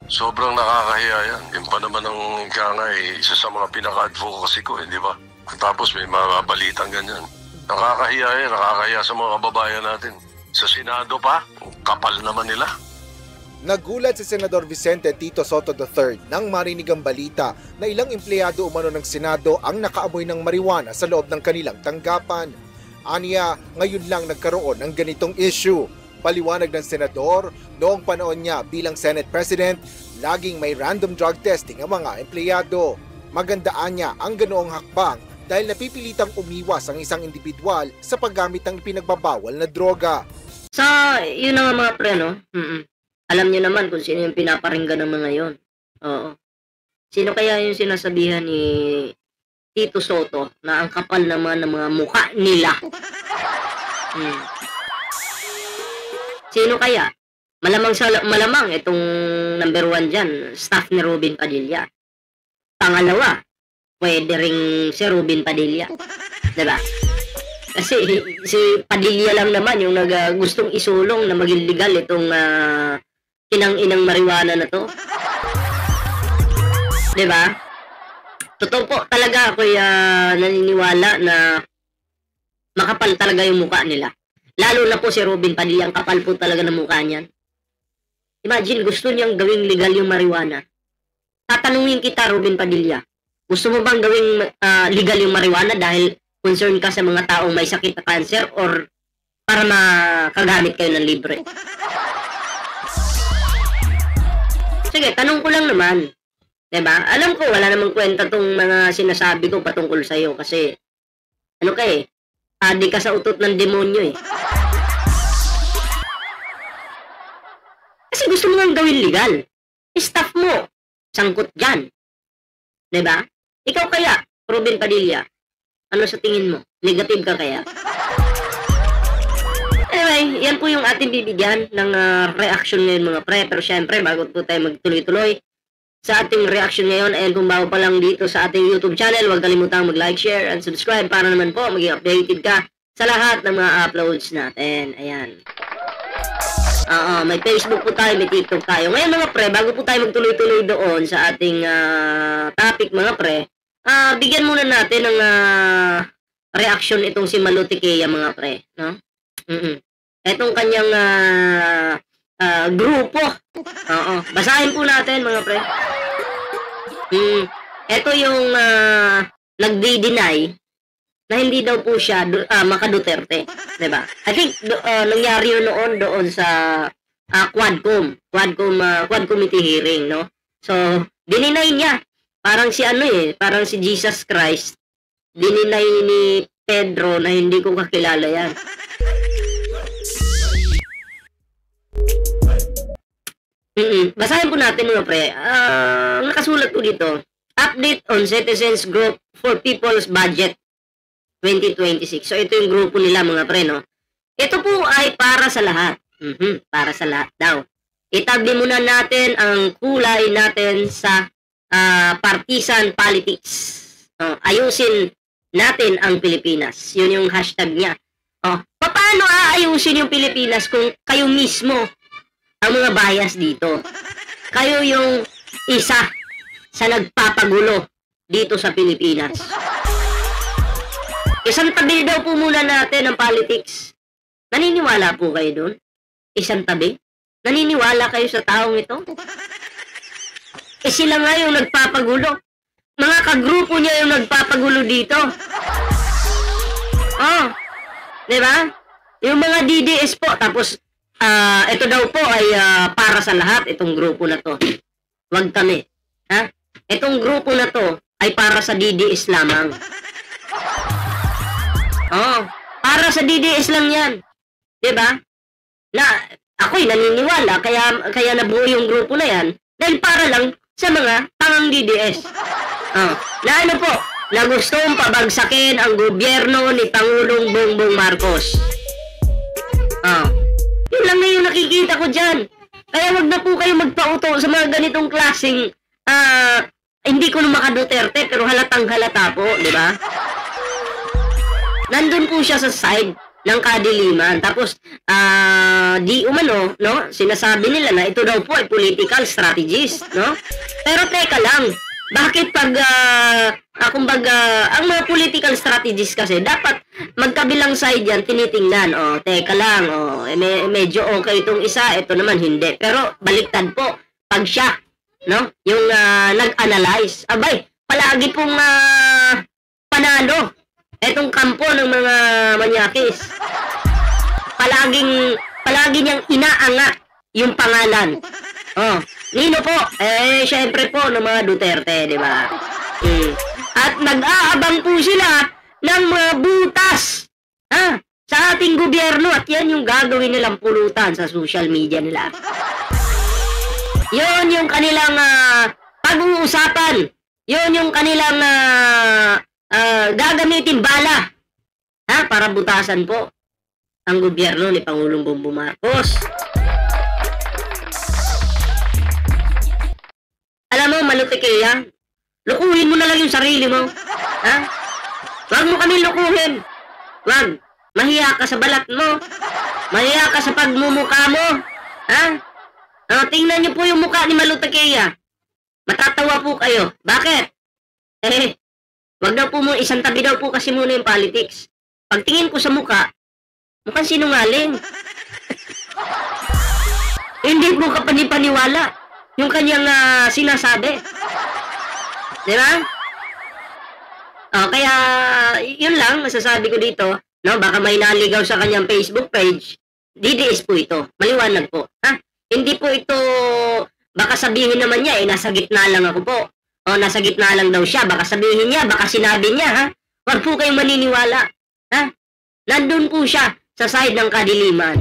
Sobrang nakakahiya yan. Yung pa naman ang ika nga isa sa mga pinaka-advocacy ko, di ba? Tapos may mga balitang ganyan. Nakakahiya yan, nakakahiya sa mga kababayan natin. Sa Senado pa, kapal naman nila. Nagulat si Senador Vicente Tito Sotto III nang marinig ang balita na ilang empleyado umano ng Senado ang nakaamoy ng marijuana sa loob ng kanilang tanggapan. Aniya, ngayon lang nagkaroon ng ganitong issue. Paliwanag ng senador, noong panahon niya bilang Senate President, laging may random drug testing ang mga empleyado. Magandaan niya ang ganoong hakbang dahil napipilitang umiwas ang isang individual sa paggamit ng ipinagbabawal na droga. Yun na nga mga pre, no? Alam niyo naman kung sino yung pinaparinggan ng mga yon. Oo. Sino kaya yung sinasabihan ni Tito Sotto na ang kapal naman ng mga mukha nila? Sino kaya? Malamang itong number 1 dyan, staff ni Robin Padilla. Pangalawa, pwede ring si Robin Padilla. Diba? Kasi si Padilla lang naman yung gustong isulong na maging legal itong inang marijuana na to. Diba? Totoo po talaga ako naniniwala na makapal talaga yung mukha nila. Lalo na po si Robin Padilla, ang kapal po talaga ng mukha niyan. Imagine, gusto niyang gawing legal yung marijuana. Tatanungin kita, Robin Padilla, gusto mo bang gawing legal yung marijuana dahil concern ka sa mga taong may sakit na cancer or para makagamit kayo ng libre? Sige, tanong ko lang naman. Diba? Alam ko, wala namang kwenta tong mga sinasabi ko patungkol sa'yo kasi ano ka adi ka sa utot ng demonyo Kasi gusto mo nga gawin legal. Staff mo, sangkot dyan. Diba? Ikaw kaya, Robin Padilla, ano sa tingin mo? Negative ka kaya? Anyway, yan po yung ating bibigyan ng reaction ngayon mga pre. Pero syempre, bago po tayo magtuloy-tuloy sa ating reaction ngayon, ayan kung bago pa lang dito sa ating YouTube channel, huwag kalimutang mag-like, share, and subscribe para naman po maging updated ka sa lahat ng mga uploads natin. Ayan. May Facebook po tayo, may TikTok tayo. Ngayon mga pre, bago po tayo magtuloy-tuloy doon sa ating topic mga pre, bigyan muna natin ng reaction itong si Malutikea mga pre. No? Itong kanyang grupo. Basahin po natin mga pre. Ito yung nagdi-deny na hindi daw po siya maka-Duterte, 'di ba? I think nangyari yun doon sa Quadcom committee hearing, no? So, dininay niya. Parang si parang si Jesus Christ. Dininay ni Pedro na hindi ko kakilala yan. Basahin po natin mga pre. Nakasulat po dito. Update on Citizens Group for People's Budget 2026. So, ito yung grupo nila mga pre, no? Ito po ay para sa lahat. Para sa lahat daw. Itabi muna natin ang kulay natin sa partisan politics. Ayusin natin ang Pilipinas. Yun yung hashtag niya. Paano aayusin yung Pilipinas kung kayo mismo ang mga bias dito? Kayo yung isa sa nagpapagulo dito sa Pilipinas. Isang tabi daw po muna natin ang politics. Naniniwala po kayo doon? Isang tabi? Naniniwala kayo sa taong ito? Sila nga yung nagpapagulo. Mga kagrupo niya yung nagpapagulo dito. Diba? Yung mga DDS po. Tapos, ito daw po ay para sa lahat, itong grupo na to. Wag kami. Itong grupo na to ay para sa DDS lamang. Para sa DDS lang yan. Diba? Na, ako'y naniniwala, kaya nabuo yung grupo na yan, dahil para lang sa mga tangang DDS. Na ano po, na gustong pabagsakin ang gobyerno ni Pangulong Bongbong Marcos. Yun lang na yung nakikita ko dyan. Kaya wag na po kayo magpauto sa mga ganitong klaseng, hindi ko na maka-Duterte, pero halatang halata po, di ba? Nandun po siya sa side ng kadiliman. Tapos, di umano, no? Sinasabi nila na ito daw po ay political strategist, no? Pero teka lang, bakit pag, kumbaga, ang mga political strategies kasi, dapat magkabilang side yan, tinitingnan. Teka lang, medyo okay itong isa, ito naman hindi. Pero, baliktad po, pag siya, no? Yung nag-analyze. Abay, palagi pong panalo etong kampo ng mga manyakis. Palagi niyang inaanga yung pangalan. Nino po? Syempre po ng mga Duterte, di ba? At nag-aabang po sila ng mga butas sa ating gobyerno at yan yung gagawin nilang pulutan sa social media nila. Yun yung kanilang pag-uusapan. Yun yung kanilang gagamitin bala para butasan po ang gobyerno ni Pangulong Bongbong Marcos. Alam mo, Malutikeya, lukuhin mo na lang yung sarili mo. Huwag mo kami lukuhin. Huwag. Mahiya ka sa balat mo. Mahiya ka sa pagmumukha mo. Tingnan niyo po yung mukha ni Malutikeya. Matatawa po kayo. Bakit? Wag daw po mo, isang tabi daw po kasi muna yung politics. Pagtingin ko sa mukha, mukhang sinungaling. Hindi po kapanipaniwala yung kanyang sinasabi. Di ba? Kaya, yun lang, masasabi ko dito, no, baka may naligaw sa kanyang Facebook page, DDS po ito. Maliwanag po. Hindi po ito, baka sabihin naman niya, nasa gitna lang ako po. Nasa gitna lang daw siya. Baka sabihin niya, baka sinabi niya, Huwag po kayong maniniwala. Nandun po siya sa side ng kadiliman.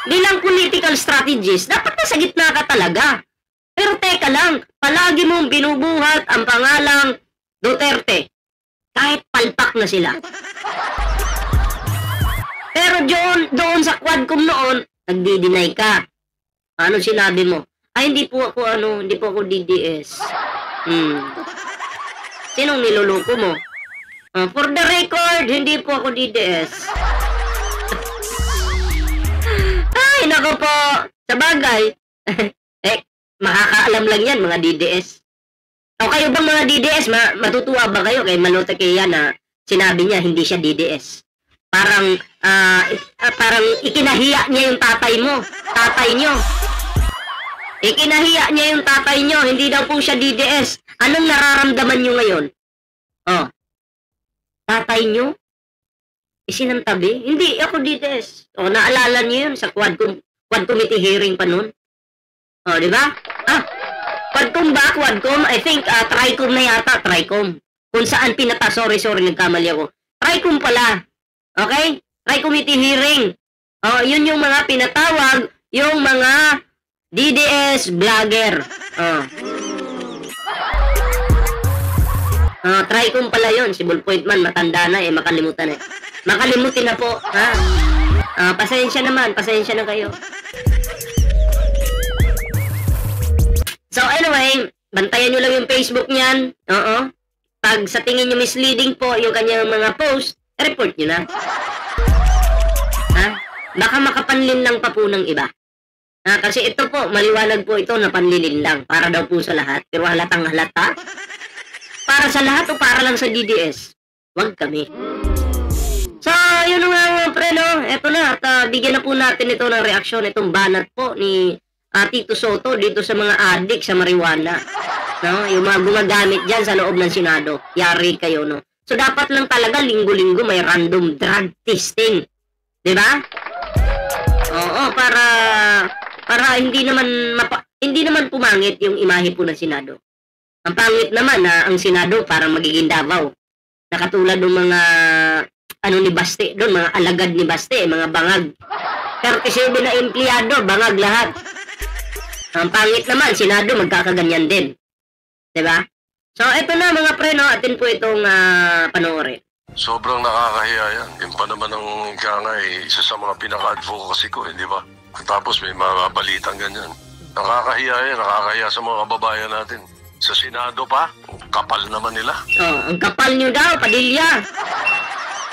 Bilang political strategist, dapat nasa gitna ka talaga. Pero teka lang, palagi mong binubuhat ang pangalang Duterte. Kahit palpak na sila. Pero doon sa Quadcom noon, nagdi-deny ka. Ano sinabi mo? Hindi po ako DDS. Sinong niluluko mo? For the record, hindi po ako DDS. Ay, nako po. Sa bagay, makakaalam lang yan, mga DDS. O kayo bang mga DDS, matutuwa ba kayo kay Malutikeya na sinabi niya hindi siya DDS? Parang ikinahiya niya yung tatay nyo. Ikinahiya niya yung tatay nyo, hindi daw po siya DDS. Anong nararamdaman nyo ngayon? Tatay nyo? Isinantabi? Hindi, ako DDS. Naalala niyo yun sa Quad Committee hearing pa nun? Di ba? Quadcom ba? Quadcom? I think Tricom na yata, Tricom. Kung saan sorry, nagkamali ako. Tricom pala. Okay? Tri-committee hearing. Yun yung mga pinatawag, yung mga DDS vlogger. Tricom pala yun. Si Bullpoint man, matanda na makalimutan Makalimutin na po. Pasensya na kayo. So anyway, bantayan nyo lang yung Facebook niyan. Pag sa tingin nyo misleading po yung kanyang mga post, report nyo na. Baka makapanlin lang pa po ng iba. Kasi ito po, maliwanag po ito na panlilin lang. Para daw po sa lahat. Pero halatang halata. Para sa lahat o para lang sa DDS? Wag kami. So, yun nga pre, no? Eto na. At bigyan na po natin ito ng reaksyon. Itong banat po ni Tito Sotto dito sa mga adik sa marijuana. No? Yung mga gumagamit dyan sa loob ng Senado. Yari kayo, no? So, dapat lang talaga linggo-linggo may random drug testing. Diba? Oo, para hindi naman pumangit yung imahe po ng Senado. Ang pangit naman na ang Senado parang magiging Davao. Nakatulad ng mga ni Baste doon, mga alagad ni Baste, mga bangag. 37 na empleyado, bangag lahat. Ang pangit naman, Senado magkakaganyan din. Diba? So, ito na mga pre, no? Atin po itong panoorin. Sobrang nakakahiya yan. Yung pa naman ng isa sa mga pinaka-advocacy ko, di ba? Tapos may mga balitang ganyan. Nakakahiya yan, nakakahiya sa mga kababayan natin. Sa Senado pa, kapal naman nila. Ang kapal nyo daw, Padilla.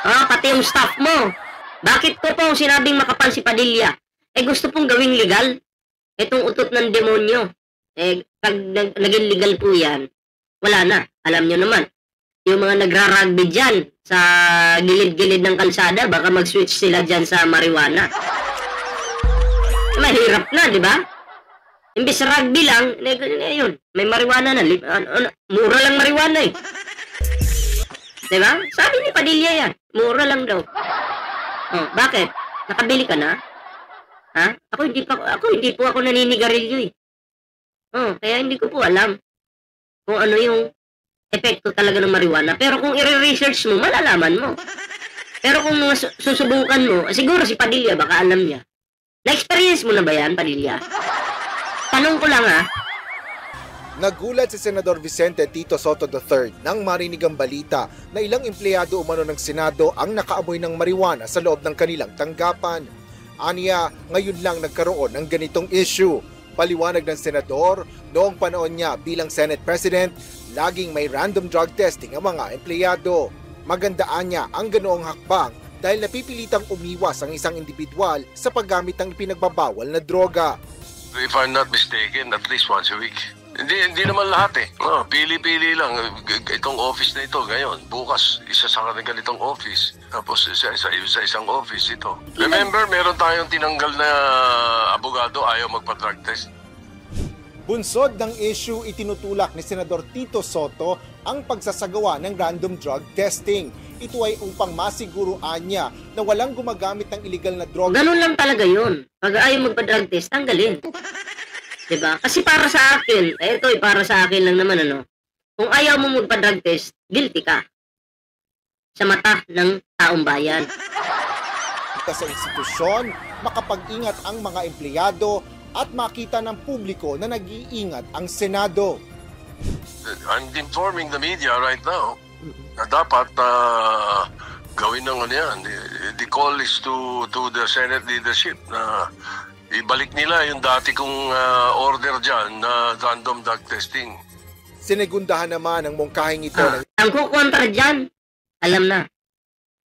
Pati yung staff mo. Bakit ko po sinabing makapal si Padilla? Gusto pong gawing legal. Itong utot ng demonyo. Pag naging legal po yan, wala na. Alam nyo naman. Yung mga nagra-rugby dyan sa gilid-gilid ng kalsada, baka mag-switch sila dyan sa marijuana. Mahirap na, di ba? Imbis rugby lang, yun, may marijuana na. Mura lang marijuana eh. Di ba? Sabi ni Padilla yan, mura lang daw. Bakit? Nakabili ka na? Ha? Ako hindi po ako naninigarilyo eh. Kaya hindi ko po alam kung ano yung epekto talaga ng marijuana. Pero kung i-research mo, malalaman mo. Pero kung susubukan mo, siguro si Padilla baka alam niya. Na-experience mo na ba yan, Padilla? Tanong ko lang Nagulat si Senador Vicente Tito Sotto III nang marinig ang balita na ilang empleyado umano ng Senado ang nakaamoy ng marijuana sa loob ng kanilang tanggapan. Aniya, ngayon lang nagkaroon ng ganitong issue. Paliwanag ng senador, noong panahon niya bilang Senate President, laging may random drug testing ang mga empleyado. Magandaan niya ang ganoong hakbang dahil napipilitang umiwas ang isang individual sa paggamit ng pinagbabawal na droga. If I'm not mistaken, at least once a week. Hindi naman lahat eh. Pili-pili lang. Itong office na ito ngayon. Bukas, isa sa ganitong office. Tapos sa isang office ito. Remember, meron tayong tinanggal na abogado ayaw magpa-drug test. Bunsod ng issue, itinutulak ni Senador Tito Sotto ang pagsasagawa ng random drug testing. Ito ay upang masiguruan niya na walang gumagamit ng illegal na droga. Ganun lang talaga yun. Pag ayaw magpa-drug test, tanggalin. Diba? Kasi para sa akin, para sa akin lang naman kung ayaw mo magpa-drug test, guilty ka. Sa mata ng taong bayan. Sa institusyon, makapag-ingat ang mga empleyado at makita ng publiko na nag-iingat ang Senado. I'm informing the media right now na dapat gawin ng yan. The call is to the Senate leadership na ibalik nila yung dati kong order dyan na random drug testing. Sinegundahan naman ang mungkahing ito. Ang kukontra dyan, alam na.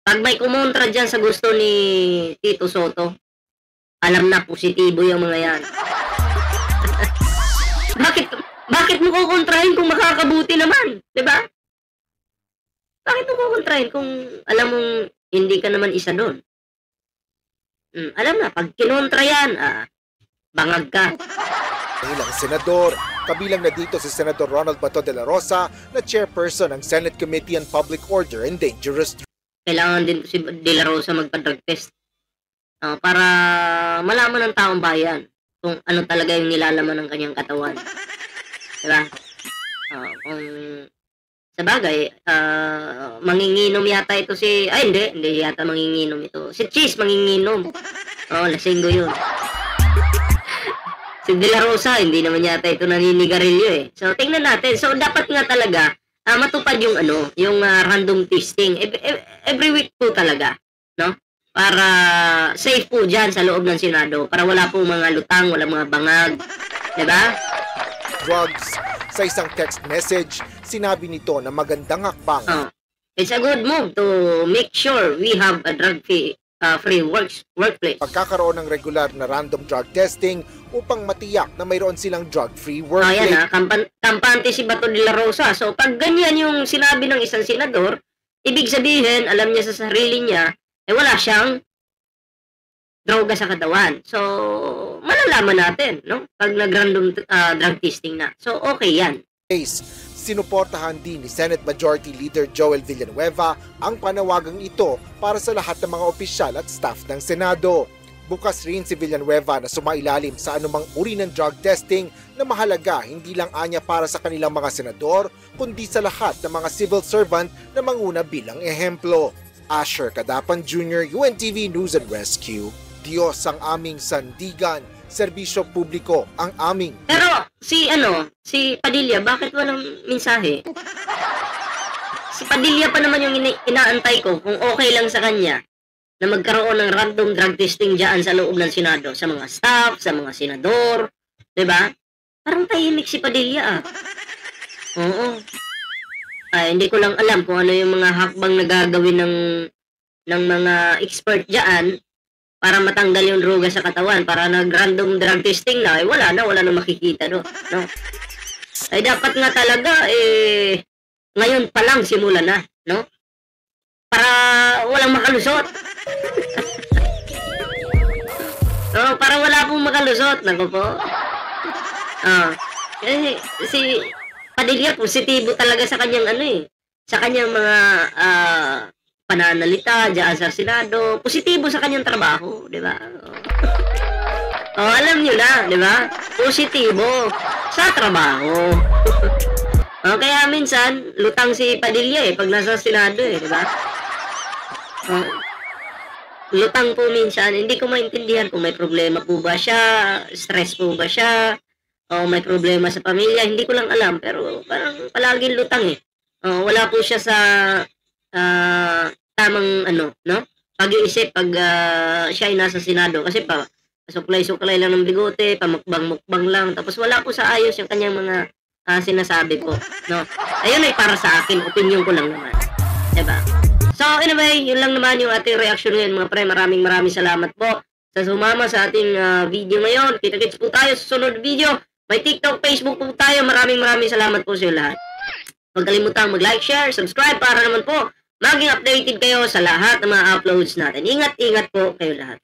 Pag may kumontra dyan sa gusto ni Tito Sotto, alam na positibo yung mga yan. Bakit mo kukontrahin kung makakabuti naman? Diba? Bakit mo kukontrahin kung alam mong hindi ka naman isa doon? Alam na, pag kinontra yan, bangag ka. Ilang senador, kabilang na dito si Senator Ronald Bato de la Rosa na chairperson ng Senate Committee on Public Order and Dangerous Drugs. Kailangan din si de la Rosa magpa-drug test para malaman ng taong bayan kung ano talaga yung nilalaman ng kanyang katawan. Diba? Kung sa bagay, manginginom yata ito si... Ay, hindi yata manginginom ito. Si Cheese manginginom. Lasinggo yun. Si De La Rosa, hindi naman yata ito naninigarilyo eh. So, tingnan natin. So, dapat nga talaga, matupad yung yung random testing. Every week po talaga, no? Para safe po dyan sa loob ng Senado. Para wala po mga lutang, wala mga bangag. Diba? Drugs. Sa isang text message, sinabi nito na magandang hakbang. It's a good move to make sure we have a drug-free workplace. Pagkakaroon ng regular na random drug testing upang matiyak na mayroon silang drug-free workplace. Ayan kampante si Bato de la Rosa. So pag ganyan yung sinabi ng isang senador, ibig sabihin, alam niya sa sarili niya, wala siyang droga sa katawan. So, malalaman natin, no? Pag nag-random drug testing na. So, okay yan. Sinuportahan din ni Senate Majority Leader Joel Villanueva ang panawagang ito para sa lahat ng mga opisyal at staff ng Senado. Bukas rin si Villanueva na sumailalim sa anumang uri ng drug testing na mahalaga hindi lang anya para sa kanilang mga senador, kundi sa lahat ng mga civil servant na manguna bilang ehemplo. Asher Cadapan Jr., UNTV News and Rescue. Diyos ang aming sandigan, serbisyo publiko ang aming... Pero si Padilla, bakit walang mensahe? Si Padilla pa naman yung inaantay ko kung okay lang sa kanya na magkaroon ng random drug testing dyan sa loob ng Senado, sa mga staff, sa mga senador, diba? Parang tahimik si Padilla Oo. Hindi ko lang alam kung ano yung mga hakbang na gagawin ng ng mga expert diyan para matanggal yung droga sa katawan, para nag-random drug testing na, wala na makikita no. Ay dapat nga talaga ngayon pa lang simulan na, no? Para walang makalusot. No, para wala pong makalusot, nako po. Si Padilla positibo talaga sa kanyang sa kanyang mga pananalita diyan sa Senado, positibo sa kanyang trabaho, di ba? Alam niyo na, di ba? Positibo sa trabaho. Kaya minsan lutang si Padilla pag nasa Senado di ba? Lutang po minsan, hindi ko maintindihan kung may problema po ba siya, stress po ba siya, o may problema sa pamilya, hindi ko lang alam, pero parang palaging lutang wala po siya sa tamang no? Pag-iisip pag siya ay nasa Senado kasi pa suklay-suklay lang ng bigote, pamukbang-mukbang lang, tapos wala po sa ayos yung kanyang mga sinasabi po, no? Ayun ay para sa akin, opinion ko lang naman, diba? So anyway, yun lang naman yung ating reaction ngayon mga pre. Maraming salamat po sa sumama sa ating video ngayon. Kita-kits po tayo sa sunod video. May TikTok, Facebook po tayo. Maraming salamat po sa iyo lahat. Huwag kalimutang mag-like, share, subscribe para naman po maging updated kayo sa lahat ng mga uploads natin. Ingat po kayo lahat.